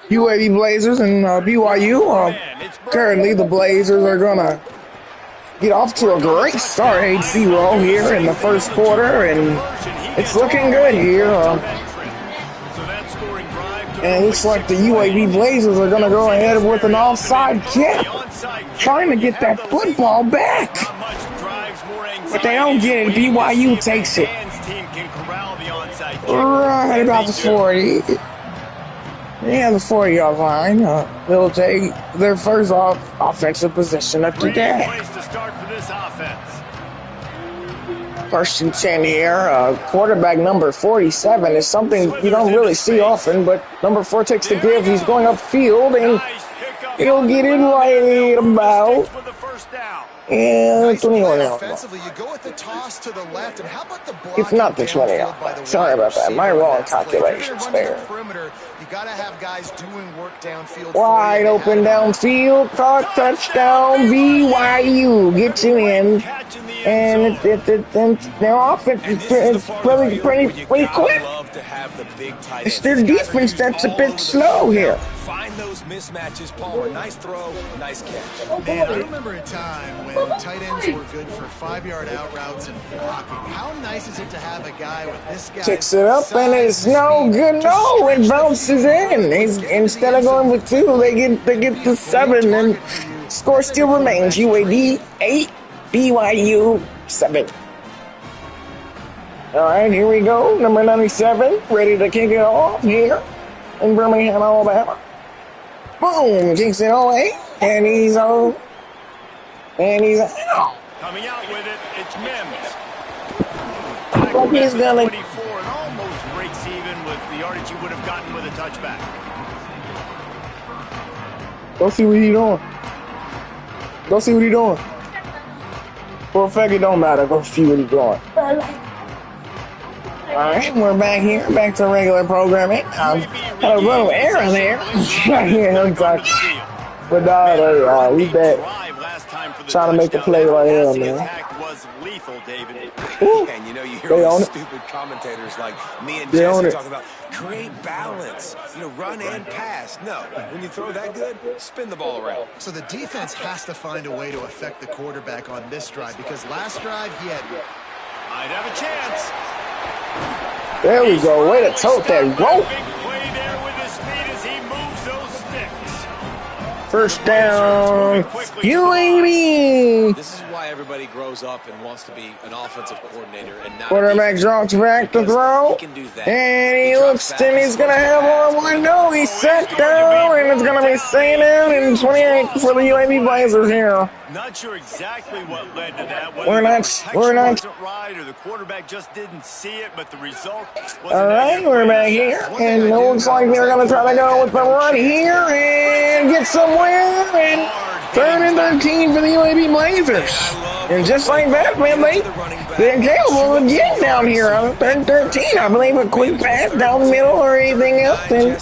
UAB Blazers and BYU. Currently, the Blazers are gonna get off to a great start, 8-0 here in the first quarter, and it's looking good here. And it looks like the UAB Blazers are gonna go ahead with an offside kick, trying to get that football back. But they don't get it. BYU takes it right about the 40. Yeah, the 40-yard line. They'll take their first offensive possession of the day. First and 10 here. Quarterback number 47 is something you don't really see often, but number 4 takes the give. He's going upfield, and he'll get it right about. And 21 yards. It's not the 20 yard line. Sorry about that. My wrong calculations there. Wide open downfield. Touchdown. BYU gets you in. And their offense is pretty quick. It's their defense that's a bit slow here. Find those mismatches, Palmer. Nice throw, nice catch. Man, I remember a time when tight ends were good for 5-yard out routes and blocking. How nice is it to have a guy with this guy? Kicks it up and it's no good. No, it bounces in. Instead of going with 2, they get to 7, and score still remains. UAB 8, BYU 7. All right, here we go. Number 97, ready to kick it off here in Birmingham, Alabama. Boom, kicks it away, and he's on, and he's out. Coming out with it, it's Mims. Like he's gonna 24 and almost breaks even with the yardage you would have gotten with a touchback. Go see what he's doing. Go see what he's doing. For a fact, it don't matter. Go see what he's doing. All right, we're back here, back to regular programming. Had a little error there. But we bet. Trying to make the play right here, man. And you know, you hear all stupid commentators like me and Jesse talk about create balance, run and pass. No, when you throw that good, spin the ball around. So the defense has to find a way to affect the quarterback on this drive, because last drive he had. Might have a chance. There we go. Way to tote that rope. First down. UAB. This is why everybody grows up and wants to be an offensive coordinator and not. Quarterback drops back to throw. And he looks and he's going to have on one. No, he's set down, and it's going to be staying down in 28 for the UAB Blazers here. Not sure exactly what led to that. We're not. Right, or the quarterback just didn't see it, but the result wasn't. All right, we're back here, and it looks like they're going to try to go with the run here and get somewhere. And 3rd and 13 for the UAB Blazers. And just like that, man, they're capable of getting down here on 3rd and 13. I believe a quick pass down the middle or anything else, and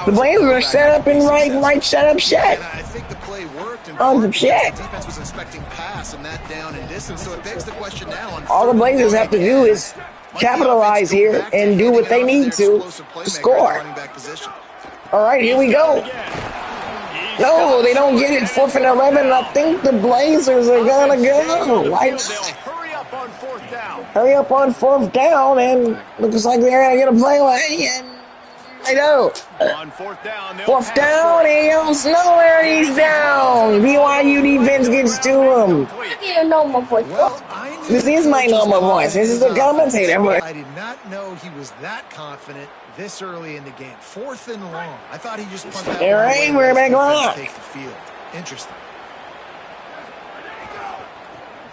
the Blazers are set up in right set up set. I think the play worked. On the check. The defense was expecting pass and that down and distance, so it begs the question now. All the Blazers have to do is capitalize here and do what they need to score. All right, here we go. No, they don't get it. 4th and 11. I think the Blazers are gonna go. Hurry up on 4th down, and looks like they're gonna get a play away. And I know. On 4th down, he goes nowhere. He's down. BYU defense gets to him. This is my normal voice. This is the commentator. I did not know he was that confident this early in the game. 4th and long. I thought he just pumped that. All right, we're back on. Take the field. Interesting.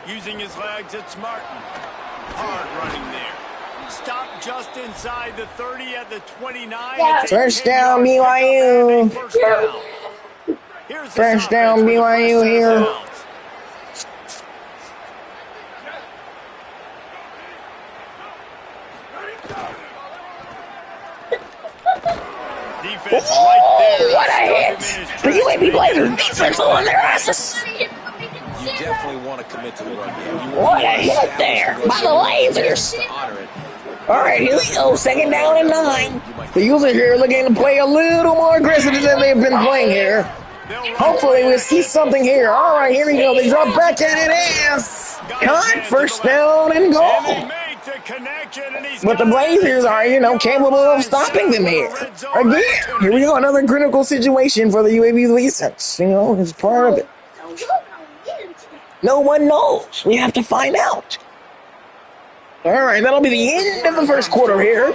Using his legs, it's Martin. Hard running there. Stop just inside the 30 at the 29. First down, BYU. First down, BYU here. Defense right there. What a hit! The UAB Blazers defense on their asses. You definitely want to commit to the run game. What a hit there by the Blazers. All right, here we go. 2nd down and 9. The user here looking to play a little more aggressive than they've been playing here. Hopefully we'll see something here. All right, here we go. They drop back at it as caught, first down and goal. But the Blazers are, capable of stopping them here. Again, here we go. Another critical situation for the UAB defense. It's part of it. No one knows. We have to find out. All right, that'll be the end of the first quarter here.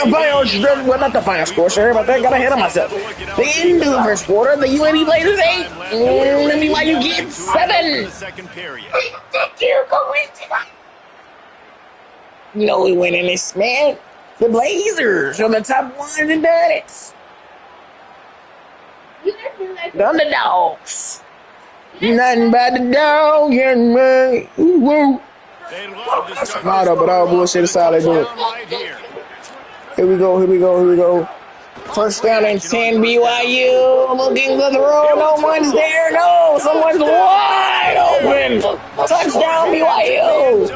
Well, not the final score, sorry about that. Got ahead of myself. The end of the first quarter, the UAB Blazers 8, and the BYU Kids 7. We win in this, man. The Blazers are the top ones and done it. The underdogs. Nothing but the dog and me. Woo. But all bullshit aside, they do it. Here we go. First down and 10, BYU. Looking for the throw. No one's there. No, someone's wide open. Touchdown, BYU.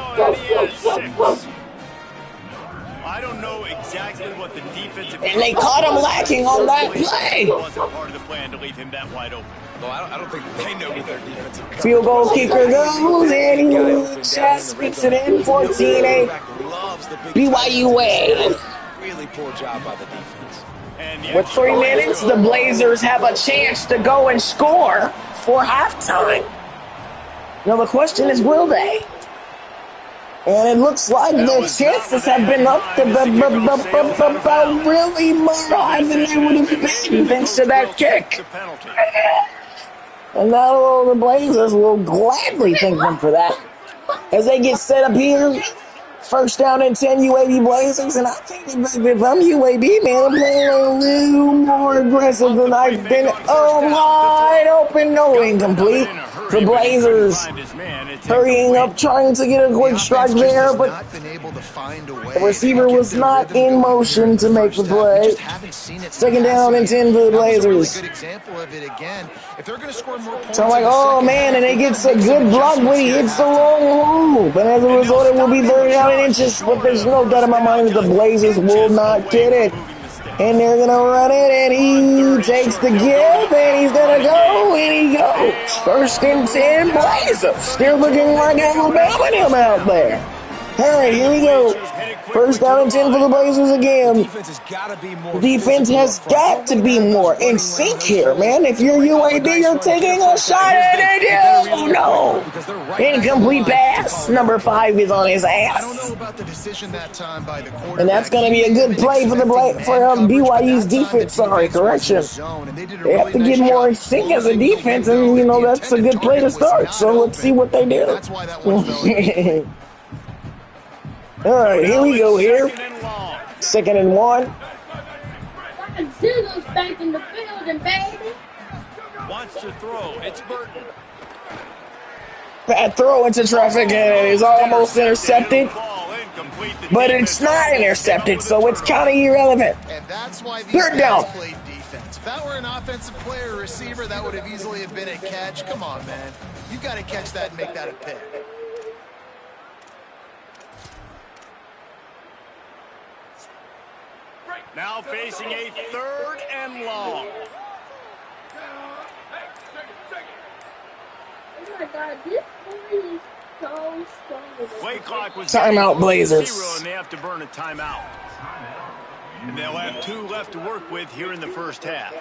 I don't know exactly what the defensive. And they caught him lacking on that play. It wasn't part of the plan to leave him that wide open. Well, I don't think they know what their defensive field goal kicker goes, and he just beats it in 14-8. BYU way. Really poor job by the defense. With 3 minutes, the Blazers have a chance to go and score for halftime. Now the question is, will they? And it looks like the chances have been up to really more high than they would have been thanks to that kick. And now the Blazers will gladly thank them for that. As they get set up here, first down and 10 UAB Blazers, and I think if I'm UAB, man, I'm playing a little more aggressive than I've been. Oh, wide open, no incomplete. The Blazers hurrying up, trying to get a quick strike there, but the receiver was not in motion to make the play. Second down and 10 for the Blazers. So I'm like, oh man, and he gets a good block, but he hits the wrong move. And as a result, it will be 39 inches, but there's no doubt in my mind that the Blazers will not get it. And they're going to run it, and he takes the give, and he's going to go, and he goes. First and 10, Blazers. Still looking like Alabama out there. All right, here we go. First down and 10 for the Blazers again. The defense has got to be more in sync here, man. If you're UAB, you're taking a shot at it. Oh, no. Incomplete pass. Number 5 is on his ass. And that's going to be a good play for BYU's defense. Sorry, correction. They have to get more in sync as a defense, and, that's a good play to start. So let's see what they do. All right, here we go here. Second and 1. Zilla's back in the building, baby. Wants to throw. It's Burton. Bad throw into traffic, and it is almost intercepted. But it's not intercepted, so it's kind of irrelevant. Third down. If that were an offensive player or receiver, that would have easily been a catch. Come on, man. You got to catch that and make that a pick. Now facing a 3rd and long. Oh my God, this boy is so strong. Play clock was timeout Blazers. 0, and they have to burn a timeout. And they'll have 2 left to work with here in the first half.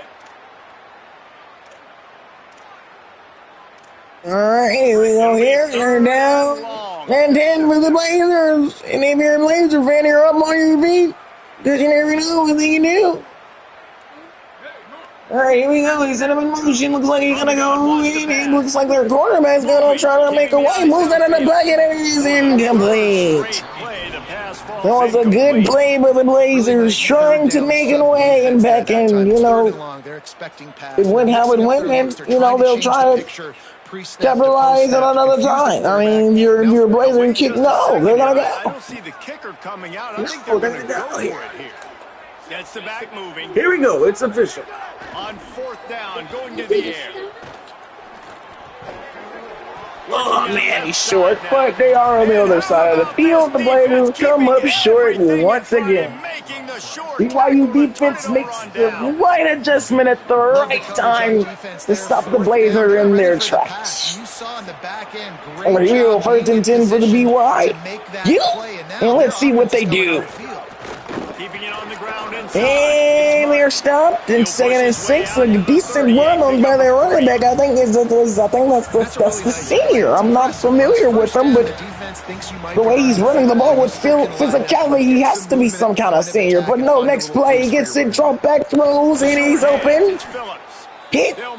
All right, here we go here. They're down and 10 for the Blazers. And if you're a Blazer fan, you're up on your feet. Because you never know what they can do. All right, here we go. He's set up in motion. Looks like he's going to go in. It looks like their quarterback's going to try to make a way. Moves out of the bucket, and it is incomplete. That was a good play by the Blazers, trying to make a way and back in. It went how it went, and, they'll try to capitalize at another time. I mean, your Blazer kick. No, they're going to go. I don't see the kicker coming out. I think they're going to go for it here. That's the back moving. Here we go. It's official. On 4th down, going to the air. Oh, man, he's short, but they are on the other side of the field. The Blazers come up short once again. BYU defense makes the right adjustment at the right time to stop the Blazers in their tracks. Over here, 1st and 10 for the BYU. And let's see what they do. And they're stopped. And 2nd and 6, a decent run by their running back. I think that's the senior. I'm not familiar with him, but the way he's running the ball with physicality, he has to be some kind of senior. But no, next play, he gets it, drop back, throws, and he's open. Hit. They'll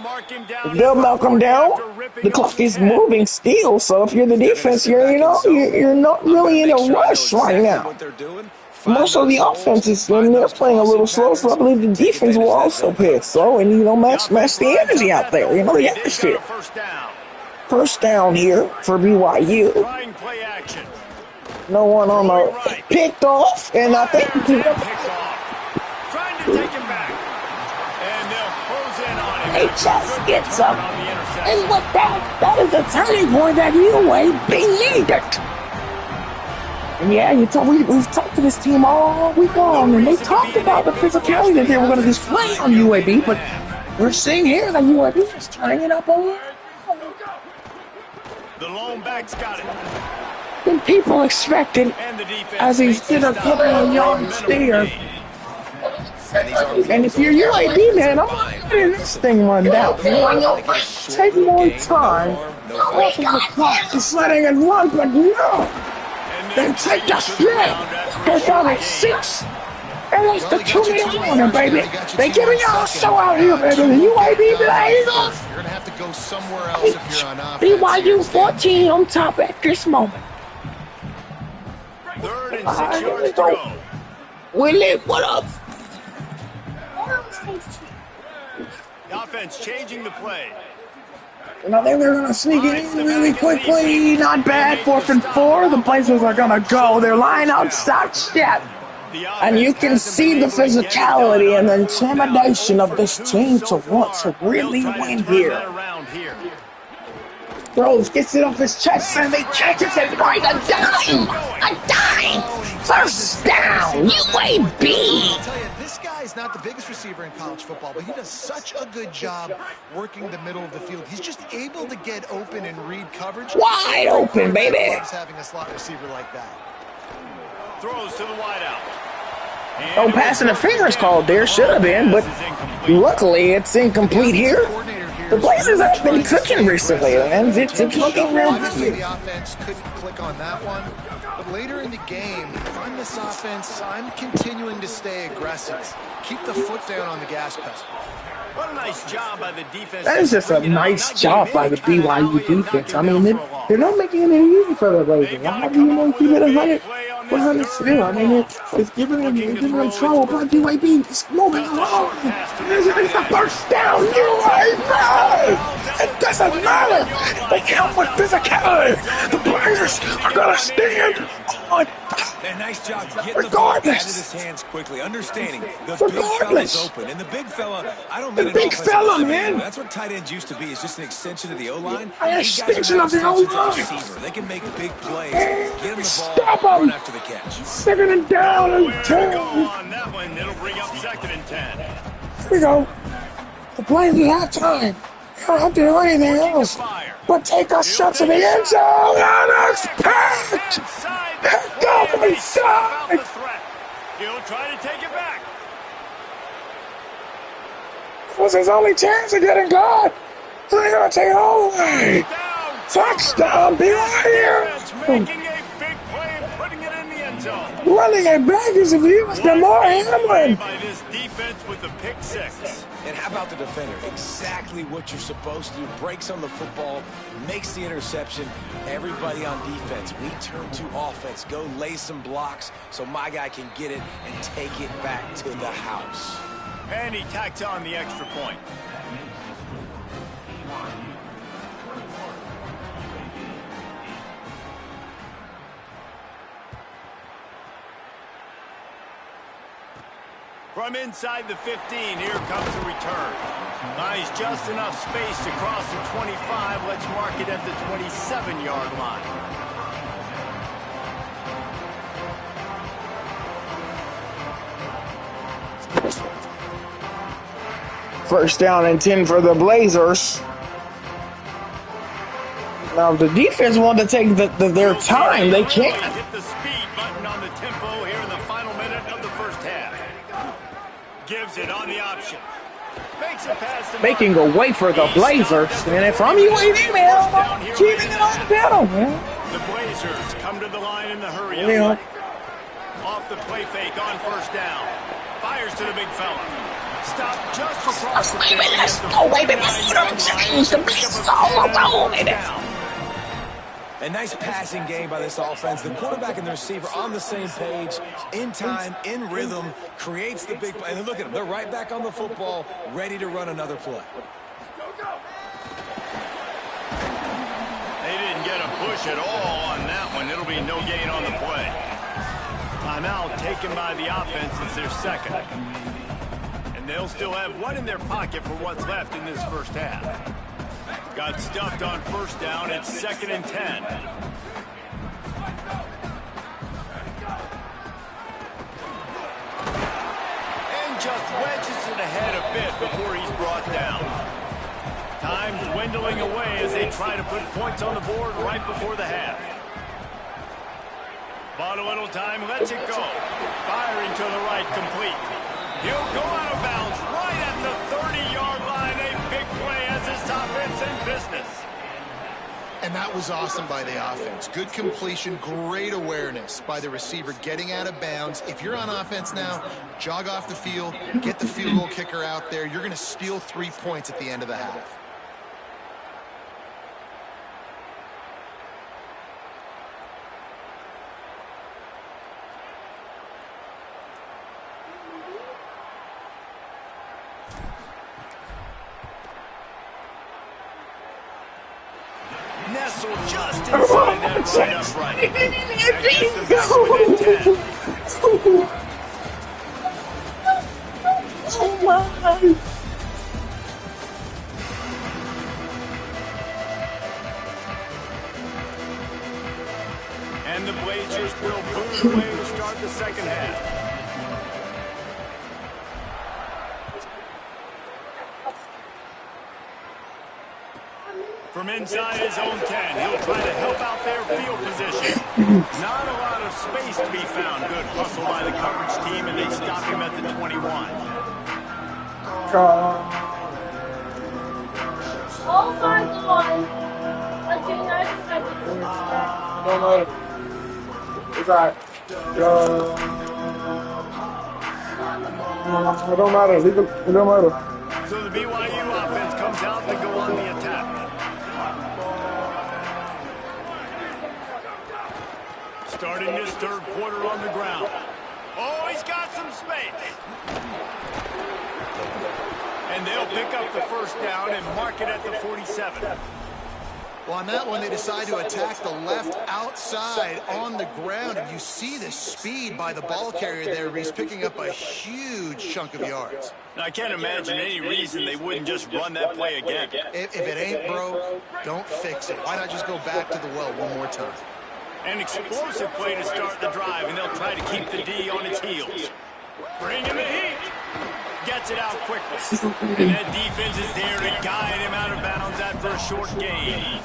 knock him down. The clock is moving still, so if you're the defense, you're not really in a rush right now. Most of the offenses, when they're playing a little slow, so I believe the defense will also play it slow and, match the energy out there, the atmosphere. First down here for BYU. No one on the picked off, and I think he just gets up. And what that is a turning point that UAB needed. And yeah, we've talked to this team all week long, and they talked about the physicality that they were going to display on UAB, but we're seeing here that UAB is turning it up a little. The lone back's got it. Than people expected, as he's did a couple of yards there. And if you're UAB, man, I'm letting this thing run down. Take more time. Just letting it run, but no. Then take the snap. Go down at 6. And that's the 2-minute warning, baby. They giving y'all a show out here, baby. The UAB Blazers. You're going to have to go somewhere else if you're on offense. BYU 14 on top at this moment. 3rd and 6 yards to go. Willie, what up? The offense changing the play. And I think they're going to sneak it in really quickly. Not bad. 4th and 4. The Blazers are going to go. They're lying outside shit. And you can see the physicality and the intimidation of this team to want to really win here. Throws, gets it off his chest, and they catches it right. A dime. First down. UAB. This guy's not the biggest receiver in college football, but he does such a good job working the middle of the field. He's just able to get open and read coverage. Wide open, baby. Having a slot receiver like that. Throws to the wideout. No pass interference called there. Should have been, but luckily it's incomplete here. The Blazers have been cooking recently, and it's looking real good. The offense couldn't click on that one. But later in the game, if I'm this offense, I'm continuing to stay aggressive. Keep the foot down on the gas pedal. What a nice job by the defense. That is just a nice job by the BYU defense. I mean, they're not making it easy for the Blazers. How do you keep it 100 still? I mean, it's giving them trouble, but BYU is moving along. It's the first down, UAB! It doesn't matter. They come with physicality. The Blazers are going to stand on. Nice job getting the ball out of his hands quickly, understanding the big fella's open. And the big fella, I don't mean the big fella, man. That's what tight ends used to be. It's just an extension of the O-line. An extension of the O-line. They can make big plays, get him the ball, stop run after the catch. 2nd and down and 10. On that one, it'll bring up 2nd and 10. Here we go. The Blazers have time. They don't have to do anything else but take a shot to the end zone, and it's packed. Go inside. He'll try to take it back. This was his only chance of getting God. They're going to take it all away. Touchdown, BYU. Making a big play and putting it in the end zone. Running it back as if he was Damar Hamlin. By this defense with the pick 6. And how about the defender? Exactly what you're supposed to do. Breaks on the football, makes the interception. Everybody on defense, we turn to offense. Go lay some blocks so my guy can get it and take it back to the house. And he tacks on the extra point. From inside the 15, here comes the return. Nice, just enough space to cross the 25. Let's mark it at the 27-yard line. First down and 10 for the Blazers. Now, if the defense wanted to take their time, they can. Hit the speed button on the tempo here in the final minute of the first half. Gives it on the option. Makes a pass to Making a way for the Blazers. And from UAB, man, keeping it on the pedal, man. The Blazers come to the line in the hurry. Yeah. Off the play fake on first down. Fires to the big fella. Stop just across the 50. A nice passing game by this offense. The quarterback and the receiver on the same page, in time, in rhythm, creates the big play. And look at them. They're right back on the football, ready to run another play. They didn't get a push at all on that one. It'll be no gain on the play. Timeout taken by the offense. It's their second. And they'll still have one in their pocket for what's left in this first half. Got stuffed on first down. It's 2nd and 10. And just wedges it ahead a bit before he's brought down. Time dwindling away as they try to put points on the board right before the half. Bought a little time, lets it go. Firing to the right, complete. He'll go out of bounds right at the 30-yard line. A big play as this offense in business. And that was awesome by the offense. Good completion, great awareness by the receiver getting out of bounds. If you're on offense now, jog off the field, get the field goal kicker out there. You're going to steal 3 points at the end of the half. Nestled just inside that right upright. And gets them back within 10. Oh my. And the Blazers will boot away to start the second half. From inside his own 10, he'll try to help out their field position. Not a lot of space to be found. Good hustle by the coverage team, and they stop him at the 21. Oh my God. Okay, 90 seconds. Don't matter. It's alright. It don't matter. It don't matter. So the BYU offense comes out to go on the attack. Starting this third quarter on the ground. Oh, he's got some space. And they'll pick up the first down and mark it at the 47. Well, on that one, they decide to attack the left outside on the ground. And you see the speed by the ball carrier there. He's picking up a huge chunk of yards. Now, I can't imagine any reason they wouldn't just run that play again. If it ain't broke, don't fix it. Why not just go back to the well one more time? An explosive play to start the drive, and they'll try to keep the D on its heels. Bringing the heat. Gets it out quickly. And that defense is there to guide him out of bounds after a short gain.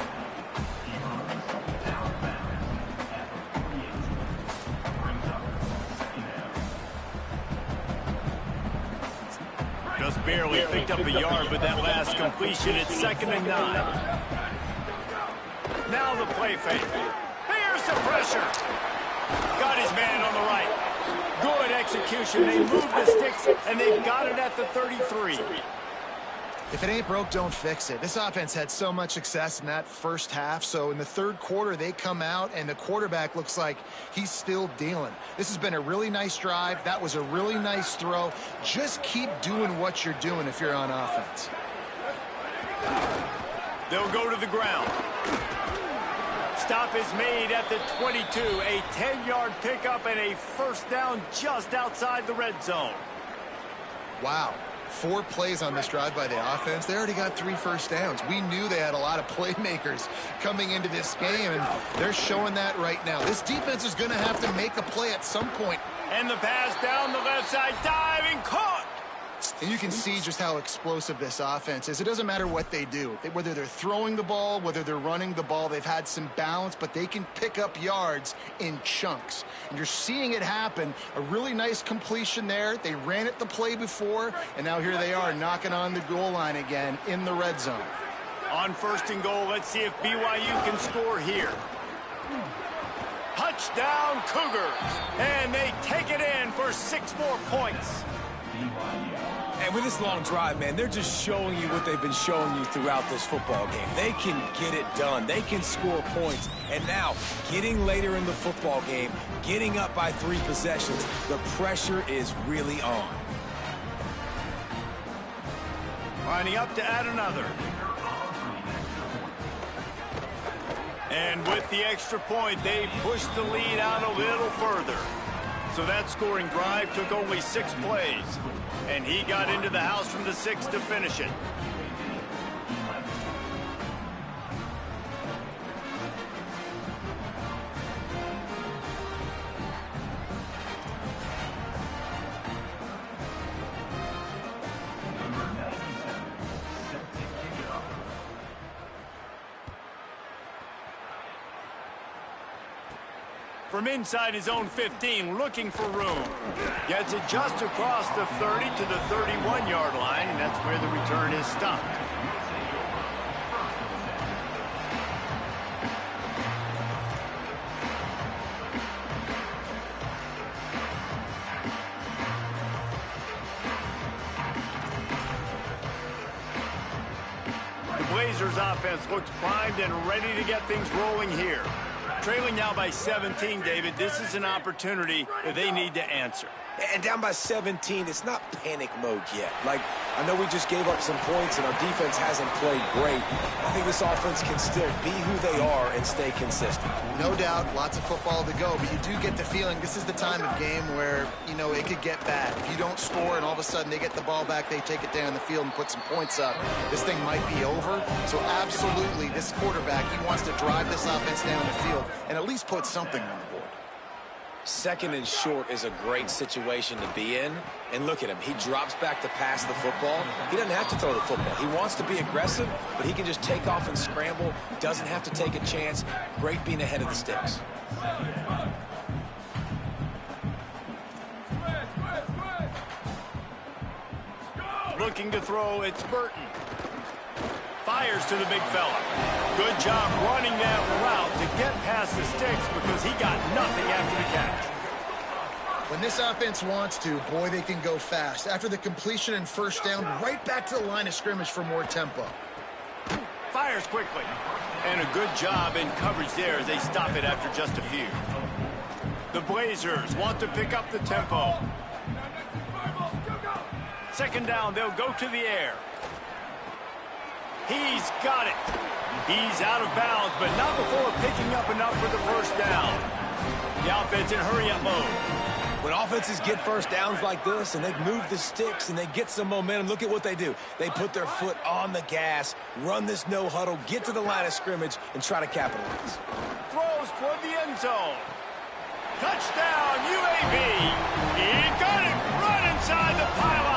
Just barely picked up a yard with that last completion. It's 2nd and 9. Now the play fake. Here's the pressure. Got his man on the right. Good execution. They move the sticks, and they've got it at the 33. If it ain't broke, don't fix it. This offense had so much success in that first half, so in the third quarter, they come out, and the quarterback looks like he's still dealing. This has been a really nice drive. That was a really nice throw. Just keep doing what you're doing if you're on offense. They'll go to the ground. Stop is made at the 22. A 10-yard pickup and a first down just outside the red zone. Wow. 4 plays on this drive by the offense. They already got 3 first downs. We knew they had a lot of playmakers coming into this game, and they're showing that right now. This defense is going to have to make a play at some point. And the pass down the left side, diving, caught. And you can see just how explosive this offense is. It doesn't matter what they do. Whether they're throwing the ball, whether they're running the ball, they've had some balance, but they can pick up yards in chunks. And you're seeing it happen. A really nice completion there. They ran it the play before, and now here they are knocking on the goal line again in the red zone. On 1st and goal, let's see if BYU can score here. Touchdown Cougars, and they take it in for 6 more points. And with this long drive, man, they're just showing you what they've been showing you throughout this football game. They can get it done. They can score points. And now, getting later in the football game, getting up by 3 possessions, the pressure is really on. Lining up to add another. And with the extra point, they pushed the lead out a little further. So that scoring drive took only 6 plays. And he got into the house from the 6 to finish it. From inside his own 15, looking for room. Gets it just across the 30 to the 31-yard line, and that's where the return is stopped. The Blazers offense looks primed and ready to get things rolling here. Trailing now by 17, David. This is an opportunity that they need to answer. And down by 17, it's not panic mode yet. Like, I know we just gave up some points and our defense hasn't played great. I think this offense can still be who they are and stay consistent. No doubt, lots of football to go, but you do get the feeling this is the time of game where, you know, it could get bad. If you don't score and all of a sudden they get the ball back, they take it down the field and put some points up, this thing might be over. So absolutely, this quarterback, he wants to drive this offense down the field and at least put something on the board. 2nd and short is a great situation to be in. And look at him. He drops back to pass the football. He doesn't have to throw the football. He wants to be aggressive, but he can just take off and scramble. Doesn't have to take a chance. Great being ahead of the sticks. Looking to throw, it's Burton. Fires to the big fella. Good job running that route to get past the sticks because he got nothing after the catch. When this offense wants to, boy, they can go fast. After the completion and 1st down, right back to the line of scrimmage for more tempo. Fires quickly. And a good job in coverage there as they stop it after just a few. The Blazers want to pick up the tempo. 2nd down, they'll go to the air. He's got it. He's out of bounds, but not before picking up enough for the 1st down. The offense in hurry-up mode. When offenses get 1st downs like this and they move the sticks and they get some momentum, look at what they do. They put their foot on the gas, run this no huddle, get to the line of scrimmage, and try to capitalize. Throws for the end zone. Touchdown, UAB. He got it right inside the pylon.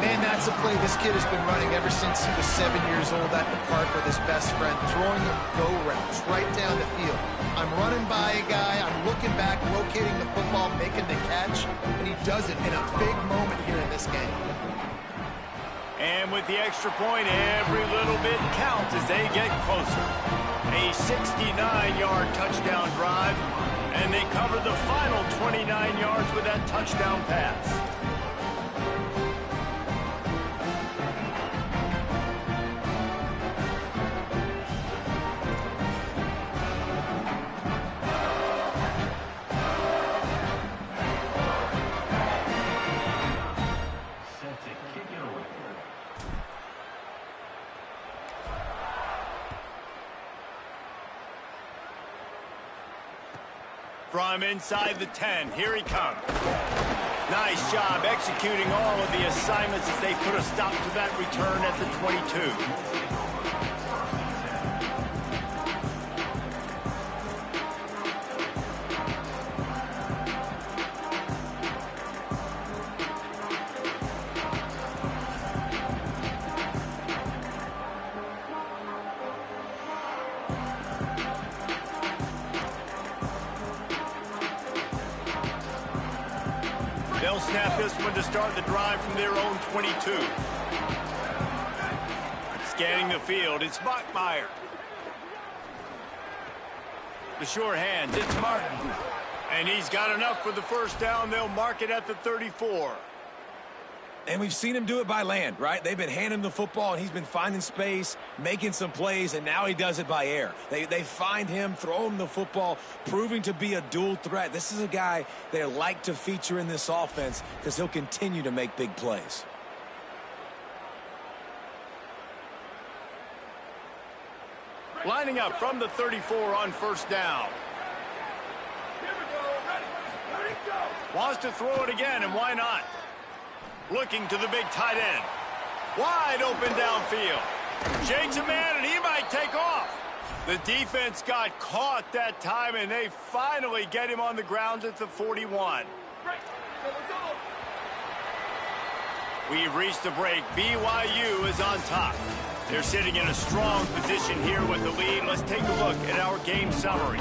Man, that's a play this kid has been running ever since he was 7 years old at the park with his best friend, throwing go routes right down the field. I'm running by a guy, I'm looking back, locating the football, making the catch, and he does it in a big moment here in this game. And with the extra point, every little bit counts as they get closer. A 69-yard touchdown drive, and they cover the final 29 yards with that touchdown pass. From inside the 10, here he comes. Nice job executing all of the assignments as they put a stop to that return at the 22. They'll snap this one to start the drive from their own 22. Scanning the field, it's Bachmeier. The sure hands, it's Martin. And he's got enough for the first down. They'll mark it at the 34. And we've seen him do it by land, right? They've been handing him the football, and he's been finding space, making some plays, and now he does it by air. They find him, throw him the football, proving to be a dual threat. This is a guy they like to feature in this offense because he'll continue to make big plays. Lining up from the 34 on first down. Wants to throw it again, and why not? Looking to the big tight end. Wide open downfield. Shakes a man, and he might take off. The defense got caught that time, and they finally get him on the ground at the 41. We've reached the break. BYU is on top. They're sitting in a strong position here with the lead. Let's take a look at our game summary.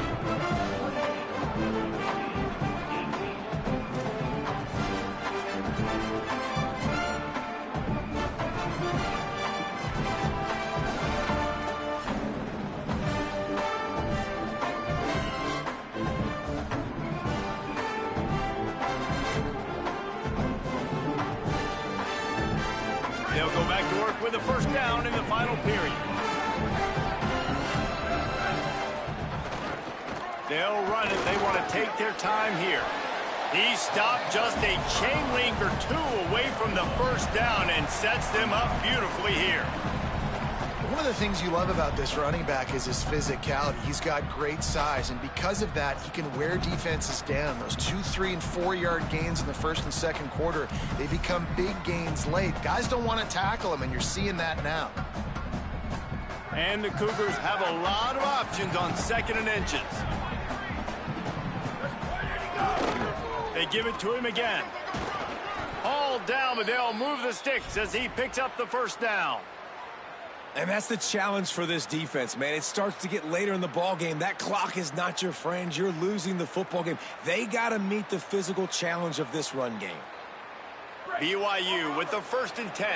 They'll go back to work with a first down in the final period. They'll run it. They want to take their time here. He stopped just a chain link or two away from the first down and sets them up beautifully here. One of the things you love about this running back is his physicality. He's got great size, and because of that, he can wear defenses down. Those 2, 3, and 4-yard gains in the first and second quarter, they become big gains late. Guys don't want to tackle him, and you're seeing that now. And the Cougars have a lot of options on second and inches. They give it to him again. All down, but they'll move the sticks as he picks up the first down. And that's the challenge for this defense, man. It starts to get later in the ball game. That clock is not your friend. You're losing the football game. They got to meet the physical challenge of this run game. BYU with the 1st and 10.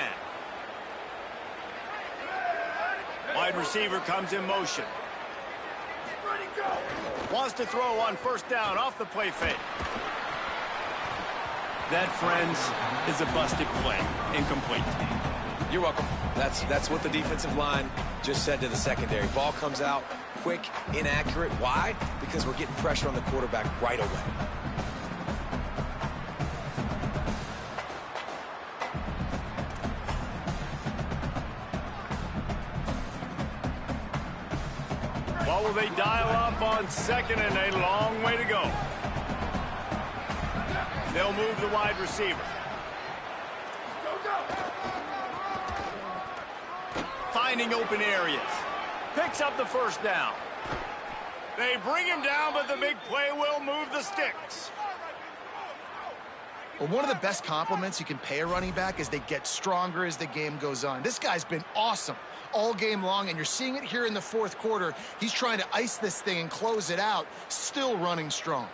Wide receiver comes in motion. Wants to throw on first down off the play fake. That, friends, is a busted play. Incomplete. You're welcome. That's what the defensive line just said to the secondary. Ball comes out quick, inaccurate. Why? Because we're getting pressure on the quarterback right away. What will they dial up on second, and a long way to go? They'll move the wide receiver. Finding open areas. Picks up the first down. They bring him down, but the big play will move the sticks. Well, one of the best compliments you can pay a running back is they get stronger as the game goes on. This guy's been awesome all game long, and you're seeing it here in the fourth quarter. He's trying to ice this thing and close it out, still running strong.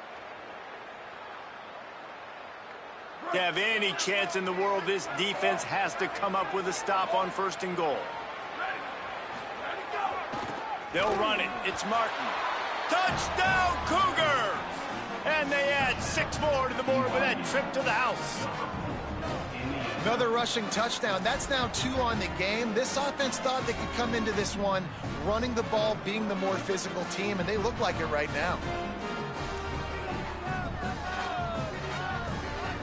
To have any chance in the world, this defense has to come up with a stop on 1st and goal. They'll run it. It's Martin. Touchdown, Cougars! And they add 6 more to the board with that trip to the house. Another rushing touchdown. That's now 2 on the game. This offense thought they could come into this one running the ball, being the more physical team, and they look like it right now.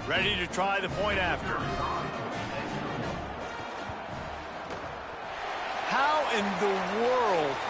Ready to try the point after. How in the world